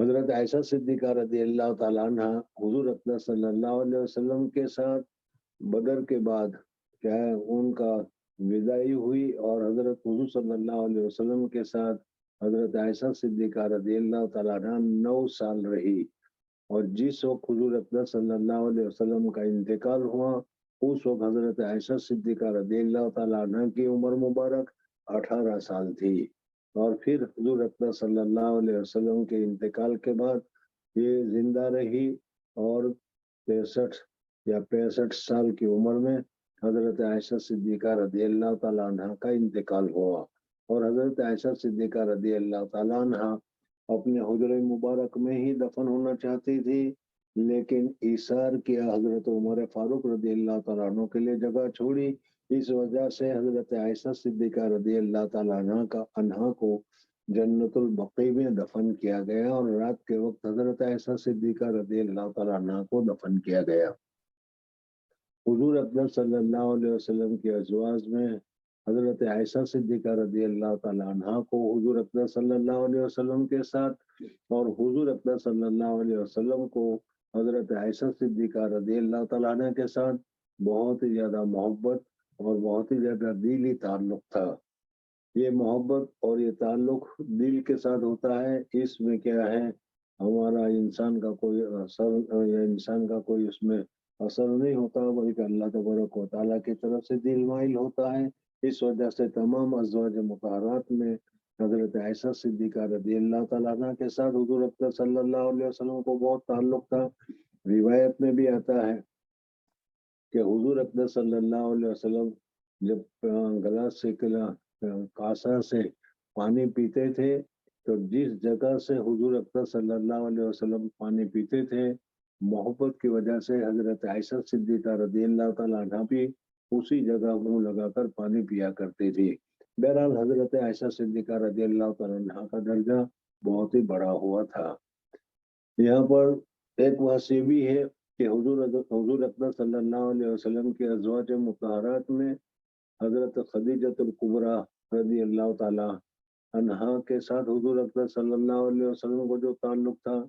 حضرت عائشہ صدیقہ رضی اللہ تعالیٰ عنہ حضور اکرم صلی اللہ علیہ وسلم کے ساتھ بدر کے بعد کیا ہے ان کا وداعی ہوئی، اور حضرت حضور صلی اللہ علیہ وسلم کے ساتھ حضرت عائشہ صدیقہ رضی اللہ تعالیٰ عنہ 9 سال رہی، اور جس وقت حضور اکرم صلی اللہ علیہ وسلم کا انتقال ہوا اس وقت حضرت عائشہ صدیقہ رضی اللہ تعالیٰ عنہ کی عمر مبارک 18 سال تھی، اور پھر حضور اکرم صلی اللہ علیہ وسلم کے انتقال کے بعد یہ زندہ رہی، اور 65 سال کی عمر میں حضرت عائشہ صدیقہ رضی اللہ تعالیٰ عنہ کا انتقال ہوا، اور حضرت عائشہ صدیقہ رضی اللہ تعالیٰ عنہ اپنے حجرہ مبارک میں ہی دفن ہونا چاہتی تھی، لیکن ایثار کیا، حضرت عمر فاروق رضی اللہ تعالیٰ عنہ کے لیے جگہ چھوڑی، اس وجہ سے حضرت عائشہ صدیقہ رضی اللہ تعالیٰ عنہ کو جنت البقیع میں دفن کیا گیا، اور رات کے وقت حضرت عائشہ صدیقہ رضی اللہ تعالیٰ عنہ کو دفن کیا گیا۔ حضور اکرم صلی اللہ علیہ وسلم کی ازواج میں حضرت عائشہ صدیقہ رضی اللہ تعالیٰ عنہ کو حضور اکرم صلی اللہ علیہ وسلم کے ساتھ، اور حضور اکرم صلی اللہ علیہ وسلم کو حضرت عائشہ صدیقہ رضی اللہ تعالیٰ عنہ کے ساتھ بہت ہی زیادہ محبت اور بہت ہی زیادہ دلی تعلق تھا۔ یہ محبت اور یہ تعلق دل کے ساتھ ہوتا ہے، اس میں کیا ہے ہمارا انسان کا کوئی اثر یا انسان کا کوئی اس میں اثر نہیں ہوتا، بلکہ اللہ تبارک و تعالیٰ کی طرف سے دل مائل ہوتا ہے۔ اس وجہ سے تمام ازواج مطہرات میں حضرت عائشہ صدیقہ رضی اللہ تعالیٰ عنہ کے ساتھ حضور اکرم صلی اللہ علیہ وسلم کو بہت تعلق تھا۔ روایت میں بھی آتا ہے کہ حضور اکرم صلی اللہ علیہ وسلم جب گلاس سے کاسا سے پانی پیتے تھے تو جس جگہ سے حضور اکرم صلی اللہ علیہ وسلم پانی پیتے تھے، محبت کی وجہ سے حضرت عائشہ صدیقہ رضی اللہ تعالیٰ عنہ بھی اسی جگہ منہ لگا کر پانی پیا کرتی تھی۔ بہرحال حضرت عائشہ صدیقہ رضی اللہ تعالیٰ عنہ کا درجہ بہت ہی بڑا ہوا تھا۔ یہاں پر ایک بات یہ بھی ہے کہ حضور اکرم صلی اللہ علیہ وسلم کے ازواج مطہرات میں حضرت خدیجۃ الکبریٰ رضی اللہ تعالیٰ عنہا کے ساتھ حضور اکرم صلی اللہ علیہ وسلم کو جو تعلق تھا،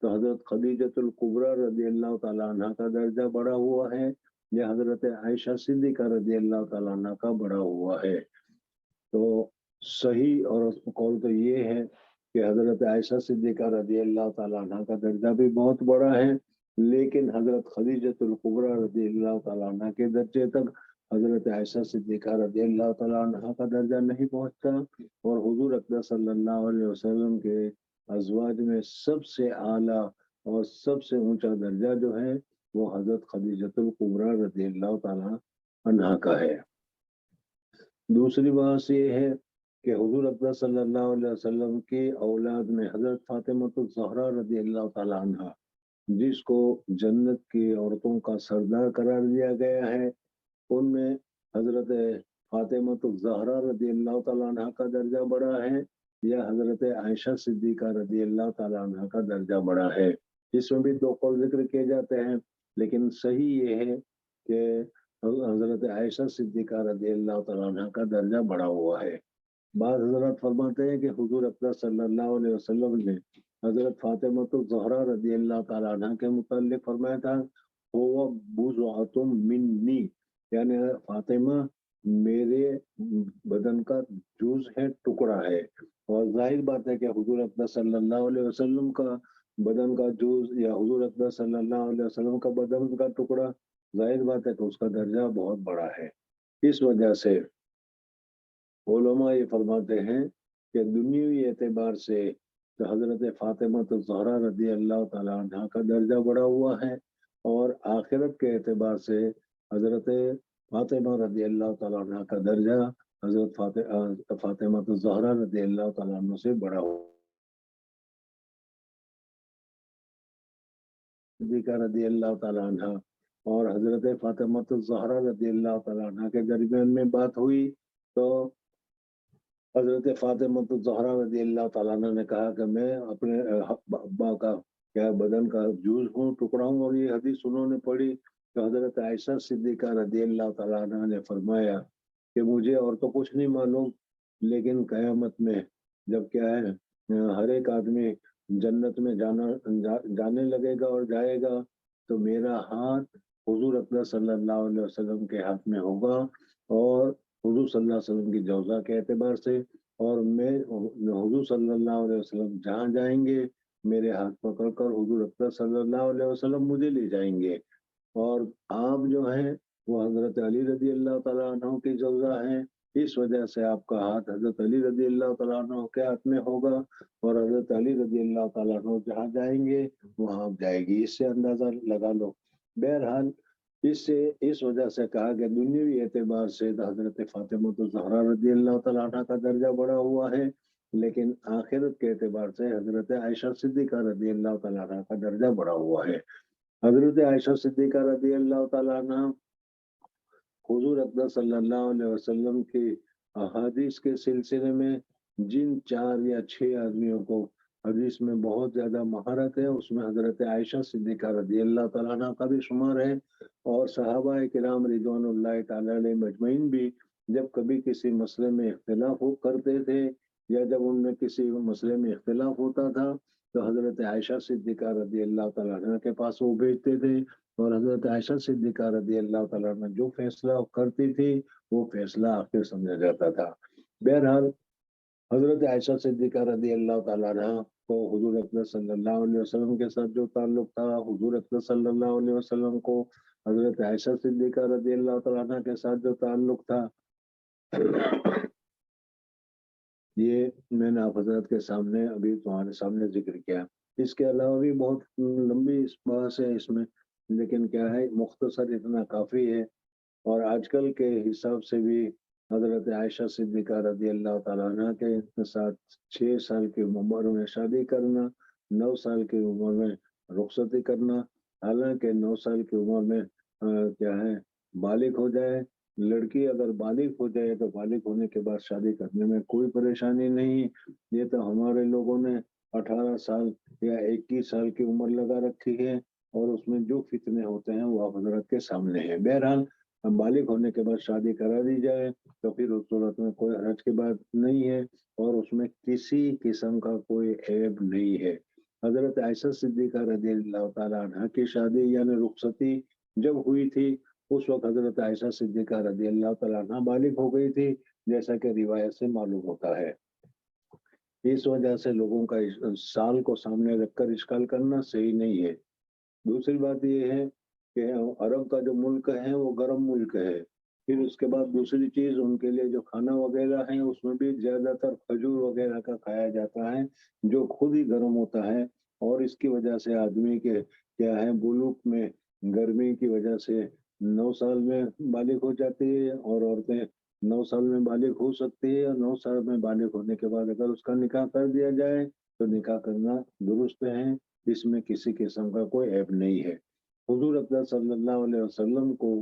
تو حضرت خدیجۃ الکبریٰ رضی اللہ تعالیٰ عنہ کا درجہ بڑا ہوا ہے، یا حضرت عائشہ صدیقہ رضی اللہ تعالیٰ عنہ کا بڑا ہوا ہے۔ تو صحیح اور قول تو یہ ہے کہ حضرت عائشہ صدیقہ رضی اللہ تعالیٰ عنہ کا درجہ بھی بہت بڑا ہے، لیکن حضرت خدیجۃ الکبریٰ رضی اللہ تعالیٰ عنہ کے درجے تک حضرت عائشہ صدیقہ رضی اللہ تعالیٰ عنہ کا درجہ نہیں پہنچتا، اور حضور اکرم صلی اللہ علیہ وسلم کے ازواج میں سب سے اعلیٰ اور سب سے اونچا درجہ جو ہے وہ حضرت خدیجۃ الکبریٰ رضی اللہ تعالیٰ عنہ کا ہے۔ دوسری بات یہ ہے کہ حضور اکرم صلی اللہ علیہ وسلم کی اولاد میں حضرت فاطمہ الزہرا رضی اللہ تعالیٰ عنہ، جس کو جنت کی عورتوں کا سردار قرار دیا گیا ہے، ان میں حضرت فاطمہ الزہرا رضی اللہ تعالیٰ عنہ کا درجہ بڑا ہے، یا حضرت عائشہ صدیقہ رضی اللہ تعالیٰ عنہ کا درجہ بڑا ہے۔ اس میں بھی دو قول ذکر کیے جاتے ہیں، لیکن صحیح یہ ہے کہ حضرت عائشہ صدیقہ رضی اللہ تعالیٰ عنہ کا درجہ بڑا ہوا ہے۔ بعض حضرات فرماتے ہیں کہ حضور اکرم صلی اللہ علیہ وسلم نے حضرت فاطمہ الزہرا رضی اللہ تعالیٰ عنہ کے متعلق فرمایا تھا، هو بضعۃ منی، یعنی فاطمہ میرے بدن کا جز ہے، ٹکڑا ہے۔ اور ظاہر بات ہے کہ حضور اکرم صلی اللہ علیہ وسلم کا بدن کا جز یا حضور اکرم صلی اللہ علیہ وسلم کا بدن کا ٹکڑا، ظاہر بات ہے کہ اس کا درجہ بہت بڑا ہے۔ اس وجہ سے علماء یہ فرماتے ہیں کہ دنیاوی اعتبار سے حضرت فاطمہ الزہرا رضی اللہ تعالیٰ عنہ کا درجہ بڑا ہوا ہے، اور آخرت کے اعتبار سے حضرت فاطمہ رضی اللہ تعالیٰ عنہ کا درجہ حضرت فاطمہ الزہرا رضی اللہ تعالیٰ عنہ سے بڑا ہوا۔ صدیقہ رضی اللہ تعالیٰ عنہ اور حضرت فاطمہ الزہرا رضی اللہ تعالیٰ عنہ کے درمیان میں بات ہوئی تو حضرت فاطمہ الزہرا رضی اللہ تعالیٰ عنہ نے کہا کہ میں اپنے ابا کا کیا بدن کا جز ہوں، ٹکڑا ہوں، اور یہ حدیث انہوں نے پڑھی تو حضرت عائشہ صدیقہ رضی اللہ تعالیٰ عنہ نے فرمایا کہ مجھے اور تو کچھ نہیں معلوم، لیکن قیامت میں جب کیا ہے ہر ایک آدمی जन्नत में जाने लगेगा और जाएगा तो मेरा हाथ हुजूर अकबर सल्लल्लाहु अलैहि वसल्लम के हाथ में होगा और हुजूर सल्लल्लाहु अलैहि वसल्लम की जौजा के एतबार से, और मैं हुजूर सल्लल्लाहु अलैहि वसल्लम जहाँ जाएंगे मेरे हाथ पकड़कर हुजूर अकबर सल्लल्लाहु अलैहि वसल्लम मुझे ले जाएंगे। और आप जो हैं वो हजरत अली रजी अल्लाह तआला अन्हु की जौजा हैं, इस वजह से आपका हाथ हजरत अली रजी अल्लाह तआला अन्हु के हाथ में होगा और हजरत अली रजी अल्लाह तआला अन्हु जहाँ जाएंगे वहां आप जाएगी। इससे अंदाजा लगा लो। बहरहाल इससे इस वजह से कहा कि दुनियावी एतबार से हजरत फातिमा तो ज़हरा रजी अल्लाह तआला अन्हा का दर्जा बढ़ा हुआ है, लेकिन आखिरत के एतबार से हजरत आयशा सिद्दीक़ा रजी अल्लाह तआला अन्हा का दर्जा बढ़ा हुआ है। हजरत आयशा सिद्दीक़ा रजी अल्लाह तआला अन्हा हुजूर अकबर सल्लल्लाहु अलैहि वसल्लम की अहादीस के सिलसिले में जिन 4 या 6 आदमियों को हदीस में बहुत ज्यादा महारत है उसमें हजरत आयशा सिद्दीक़ा रज़ी अल्लाह तआला अन्हा का भी शुमार है। और सहाबा किराम रिज़वानुल्लाहि तआला अलैहिम अजमईन भी जब कभी किसी मसले में इख्तिलाफ करते थे या जब उनमें किसी मसले में इख्तिलाफ होता था तो हजरत आयशा सिद्दीक़ा रज़ी अल्लाह तआला अन्हा के पास वो भेजते थे और हजरत आयशा सिद्दीक़ा रज़ी अल्लाह तआला अन्हा जो फैसला करती थी वो फैसला आखिर समझा जाता था। बहरहाल हजरत आयशा सिद्दीक़ा रज़ी अल्लाह तआला अन्हा को हुजूर अकबर सल्लल्लाहु अलैहि वसल्लम के साथ जो ताल्लुक था, हुजूर अकबर सल्लल्लाहु अलैहि वसल्लम को हजरत आयशा सिद्दीक़ा रज़ी अल्लाह तआला अन्हा के साथ जो ताल्लुक था ये मैंने आप हजरत के सामने अभी तुम्हारे सामने जिक्र किया। इसके अलावा भी बहुत लंबी इस बहस है इसमें, लेकिन क्या है मुख्तसर इतना काफ़ी है। और आजकल के हिसाब से भी हजरत आयशा सिद्दीक़ा रज़ी अल्लाह तआला अन्हा के साथ 6 साल की उम्र में शादी करना, 9 साल की उम्र में रुखसती करना, हालांकि 9 साल की उम्र में क्या है बालिग हो जाए, लड़की अगर बालिग हो जाए तो बालिग होने के बाद शादी करने में कोई परेशानी नहीं। ये तो हमारे लोगों ने 18 साल या 21 साल की उम्र लगा रखी है और उसमें जो फितने होते हैं वो आप हजरत के सामने है। बहरहाल बालिग होने के बाद शादी करा दी जाए तो फिर उस सूरत में कोई हर्ज की बात नहीं है और उसमें किसी किस्म का कोई ऐब नहीं है। हजरत आयशा सिद्दीक़ा रज़ी अल्लाह तआला अन्हा की शादी यानी रुखसती जब हुई थी उस वक्त हजरत आयशा सिद्दीक़ा रज़ी अल्लाह तआला अन्हा बालिग हो गई थी, जैसा कि रिवायत से मालूम होता है। इस वजह से लोगों का इस साल को सामने रखकर इश्काल करना सही नहीं है। दूसरी बात ये है कि अरब का जो मुल्क है वो गर्म मुल्क है। फिर उसके बाद दूसरी चीज़ उनके लिए जो खाना वगैरह है उसमें भी ज़्यादातर खजूर वगैरह का खाया जाता है, जो खुद ही गर्म होता है और इसकी वजह से आदमी के क्या है बुलूक में गर्मी की वजह से 9 साल में बालिग हो जाती है और औरतें 9 साल में बालिग हो सकती है और 9 साल में बालिग होने के बाद अगर उसका निकाह कर दिया जाए तो निकाह करना दुरुस्त है, इसमें किसी किस्म का कोई ऐब नहीं है। हुजूर अकबर सल्लल्लाहु अलैहि वसल्लम को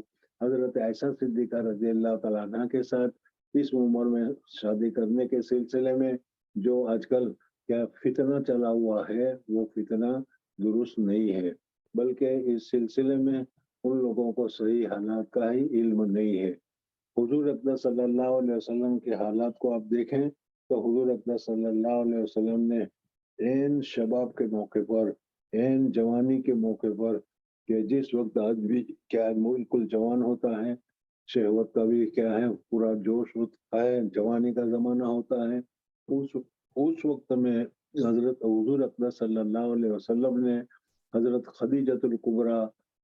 हजरत आयशा सिद्दीक़ा रज़ी अल्लाह तआला अन्हा के साथ इस उम्र में शादी करने के सिलसिले में जो आजकल क्या फितना चला हुआ है वो फितना दुरुस्त नहीं है, बल्कि इस सिलसिले में उन लोगों को सही हालात का ही इल्म नहीं है। हुजूर अकबर सल्लल्लाहु अलैहि वसल्लम के हालात को आप देखें तो हुजूर अकबर सल्लल्लाहु अलैहि वसल्लम ने ऐन शबाब के मौके पर, ऐन जवानी के मौके पर कि जिस वक्त आदमी क्या है बिल्कुल जवान होता है, शहवत का भी क्या है पूरा जोश होता है, जवानी का ज़माना होता है, उस उस वक्त में हज़रत हुज़ूर अकबर सल्लल्लाहु अलैहि वसल्लम ने हज़रत खदीजतुल कुबरा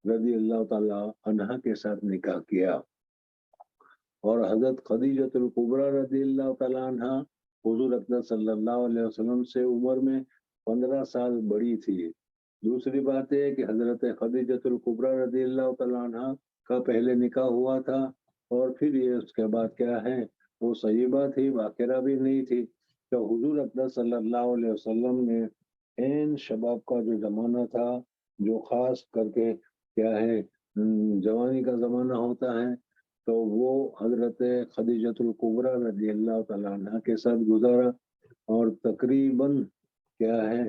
रज़ी अल्लाह ताला अन्हा के साथ निकाह किया। और हज़रत खदीजतुल कुबरा रज़ियल्लाहु तआला अन्हा हुज़ूर अकबर सल्लल्लाहु अलैहि वसल्लम से उम्र में 15 साल बड़ी थी। दूसरी बात है कि हज़रत खदीजतुल कुबरा रज़ियल्लाहु तआला अन्हा का पहले निकाह हुआ था और फिर ये उसके बाद क्या है वो सहीबा थी, बाक़िरा भी नहीं थी। तो हुज़ूर अकबर सल्लल्लाहु अलैहि वसल्लम ने ऐन शबाब का जो ज़माना था, जो ख़ास करके क्या है जवानी का ज़माना होता है, तो वो हज़रत खदीजतुल कुबरा रज़ियल्लाहु तआला अन्हा के साथ गुज़ारा और तकरीबन क्या है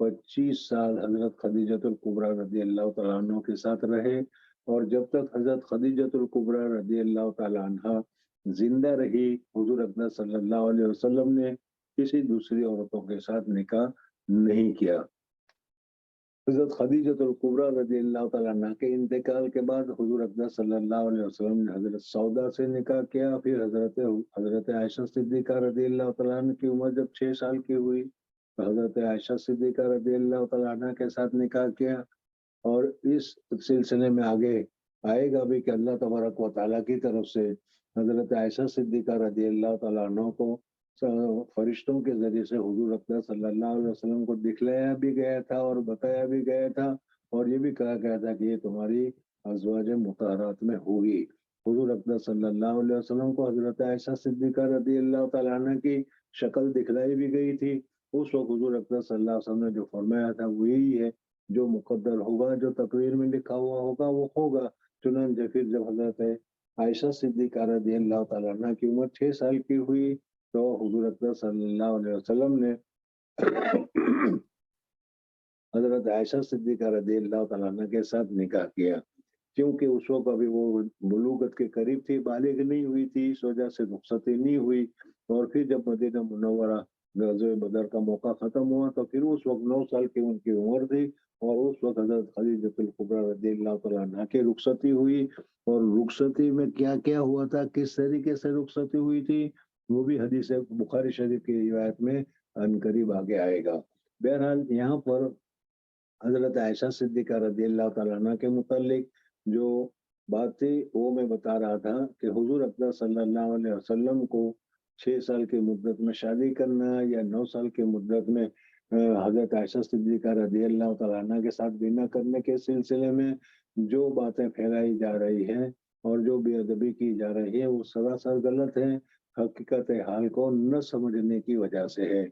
25 साल हज़रत खदीजतुल कुबरा रज़ियल्लाहु तआला अन्हा के साथ रहे और जब तक हज़रत खदीजतुल कुबरा रज़ियल्लाहु तआला अन्हा ज़िंदा रही, हुज़ूर अकबर सल्लल्लाहु अलैहि वसल्लम ने किसी दूसरी औरतों के साथ निकाह नहीं किया। हज़रत खदीजतुल कुबरा रज़ियल्लाहु तआला अन्हा के इंतकाल के बाद हुज़ूर अक़दस सल्लल्लाहु अलैहि वसल्लम ने हज़रत सौदा से निकाह किया। फिर हज़रत आयशा सिद्दीक़ा रज़ियल्लाहु तआला अन्हा की उम्र जब 6 साल की हुई तो हज़रत आयशा सिद्दीक़ा रज़ियल्लाहु तआला अन्हा के साथ निकाह किया। और इस सिलसिले में आगे आएगा भी कि अल्लाह तबारक व तआला की तरफ से हज़रत आयशा सिद्दीक़ा रज़ियल्लाहु तआला अन्हा को फरिश्तों के ज़रिए से हुज़ूर अक़दस सल्लल्लाहु अलैहि वसल्लम को दिखलाया भी गया था और बताया भी गया था और ये भी कहा गया था कि ये तुम्हारी अज़वाज मुतहहरात में होगी। हुज़ूर अक़दस सल्लल्लाहु अलैहि वसल्लम को हज़रत आयशा सिद्दीक़ा रज़ियल्लाहु तआला अन्हा की शक्ल दिखलाई भी गई थी। उस वक़्त हुज़ूर अक़दस सल्लल्लाहु अलैहि वसल्लम ने जो फरमाया था वो यही है, जो मुक़द्दर होगा, जो तकदीर में लिखा हुआ होगा वो होगा। चुनांचे फिर जब हज़रत आयशा सिद्दीक़ा रज़ियल्लाहु तआला अन्हा की उम्र 6 साल की हुई तो हुज़ूर अक़दस सल्लल्लाहु अलैहि वसल्लम ने हज़रत आयशा सिद्दीक़ा रज़ियल्लाहु तआला अन्हा के साथ निकाह किया। क्योंकि उस वक़्त अभी वो बुलूगत के करीब थी, बालिग नहीं हुई थी, इस वजह से रुख़्सती नहीं हुई। और फिर जब मदीना मुनव्वरा ग़ज़वे बदर का मौका ख़त्म हुआ तो फिर उस वक़्त 9 साल की उनकी उम्र थी और उस वक़्त हज़रत खदीजतुल कुबरा रज़ियल्लाहु तआला अन्हा की रुख़्सती हुई। और रुख़्सती में क्या-क्या हुआ था, किस तरीके से रुख़्सती हुई थी, वो भी हदीस बुखारी शरीफ की रिवायत में अनकरीब आगे आएगा। बहरहाल यहाँ पर हज़रत आयशा सिद्दीक़ा रज़ियल्लाहु तआला अन्हा के मुतालिक जो बात थी वो मैं बता रहा था कि हुज़ूर अक़दस सल्लल्लाहु अलैहि वसल्लम को 6 साल की मुद्दत में शादी करना या 9 साल की मुद्दत में हज़रत आयशा सिद्दीक़ा रज़ियल्लाहु तआला अन्हा के साथ बिना करने के सिलसिले में जो बातें फैलाई जा रही हैं और जो बेअदबी की जा रही है वो सरासर गलत है। हकीकत हाल को न समझने की वजह से है।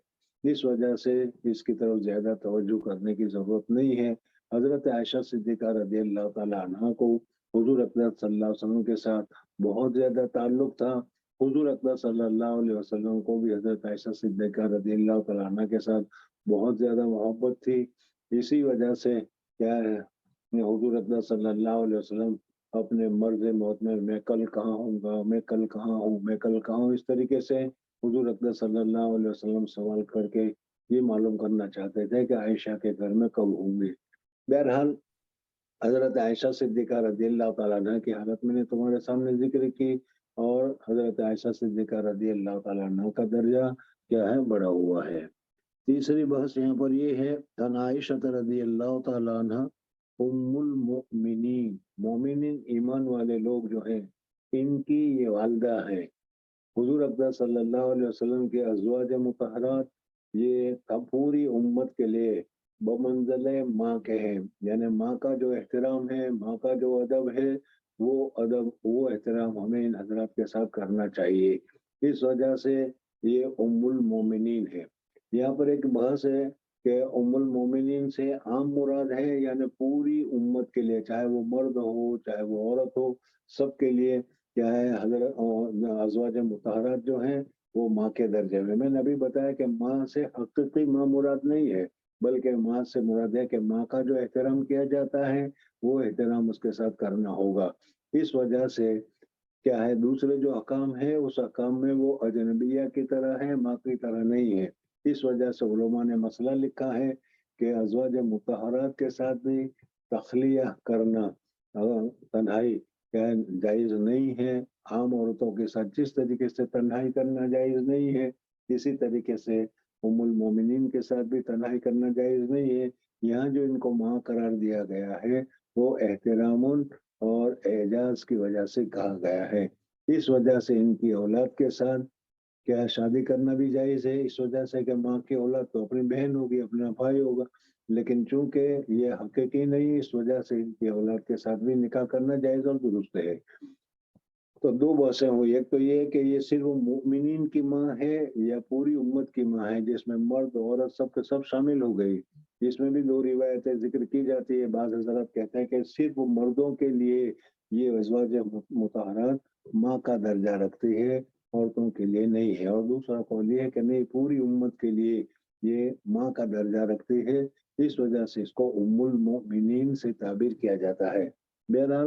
इस वजह से इसकी तरफ ज़्यादा तवज्जो करने की ज़रूरत नहीं है। हज़रत आयशा सिद्दीक़ा रज़ियल्लाहु तआला अन्हा को हुज़ूर अक़दस सल्लल्लाहु अलैहि वसल्लम के साथ बहुत ज़्यादा ताल्लुक़ था। हुज़ूर अक़दस सल्लल्लाहु अलैहि वसल्लम को भी हज़रत आयशा सिद्दीक़ा रज़ियल्लाहु तआला अन्हा के साथ बहुत ज़्यादा मोहब्बत थी। इसी वजह से क्या है, हुज़ूर अक़दस सल्लल्लाहु अलैहि वसल्लम अपने मर्ज़ मौत में मैं कल कहाँ होऊँगा, मैं कल कहाँ हूँ, मैं कल कहाँ हूँ, इस तरीके से हुज़ूर अक़दस सल्लल्लाहु अलैहि वसल्लम सवाल करके ये मालूम करना चाहते थे कि आयशा के घर में कब होंगे। बहरहाल हज़रत आयशा सिद्दीक़ा रज़ियल्लाहु तआला अन्हा की हालत मैंने तुम्हारे सामने ज़िक्र की और हज़रत आयशा सिद्दीक़ा रज़ियल्लाहु तआला अन्हा का दर्जा क्या है, बढ़ा हुआ है। तीसरी बहस यहाँ पर ये है, अन आयशा रज़ियल्लाहु तआला अन्हा उम्मुल मुमिनीन, मोमिनीन ईमान वाले लोग जो हैं, इनकी ये वालिदा है। हुज़ूर अक़दस सल्लल्लाहु अलैहि वसल्लम के अज़वाज मुतहहरात ये पूरी उम्मत के लिए बमंज़िल माँ के हैं। यानी माँ का जो एहतराम है, माँ का जो अदब है, वो अदब, वो एहतराम हमें इन हज़रात के साथ करना चाहिए। इस वजह से ये उम्मुल मोमिनीन है। यहाँ पर एक बहस है कि उम्मुल मोमिनीन से आम मुराद है यानी पूरी उम्मत के लिए, चाहे वो मर्द हो, चाहे वो औरत हो, सबके लिए क्या है, अज़वाज मुतहहरात जो हैं वो माँ के दर्जे में। मैंने अभी बताया कि माँ से हकीकी माँ मुराद नहीं है, बल्कि माँ से मुराद है कि माँ का जो एहतराम किया जाता है, वो एहतराम उसके साथ करना होगा। इस वजह से क्या है, दूसरे जो अकाम है उस अकाम में वो अजनबिया की तरह है, माँ की तरह नहीं है। इस वजह से उलमा ने मसला लिखा है कि अज़वाज मुतहहरात के साथ भी तख़लिया करना, तन्हाई क्या जायज़ नहीं है। आम औरतों के साथ जिस तरीके से तन्हाई करना जायज़ नहीं है, इसी तरीके से उम्मुल मोमिनीन के साथ भी तन्हाई करना जायज़ नहीं है। यहाँ जो इनको माँ करार दिया गया है, वो एहतरामुन और एजाज़ की वजह से कहा गया है। इस वजह से इनकी औलाद के साथ क्या शादी करना भी जायज़ है, इस वजह से कि माँ की औलाद तो अपनी बहन होगी, अपना भाई होगा। लेकिन चूँकि ये हकीकी नहीं है, इस वजह से इनकी औलाद के साथ भी निकाह करना जायज़ और दुरुस्त है। तो 2 बहसें हुई, एक तो ये है कि ये सिर्फ़ मुमिनीन की माँ है या पूरी उम्मत की माँ है, जिसमें मर्द, औरत सब के सब शामिल हो गई। इसमें भी 2 रिवायतें ज़िक्र की जाती है। बाज़ हज़रात कहते हैं कि सिर्फ़ मर्दों के लिए ये अज़वाज मुतहहरात माँ का दर्जा रखती है, औरतों के लिए नहीं है। और दूसरा कौल ये है कि नहीं, पूरी उम्मत के लिए ये माँ का दर्जा रखती है, इस वजह से इसको उम्मुल मोमिनीन से ताबीर किया जाता है। बहरहाल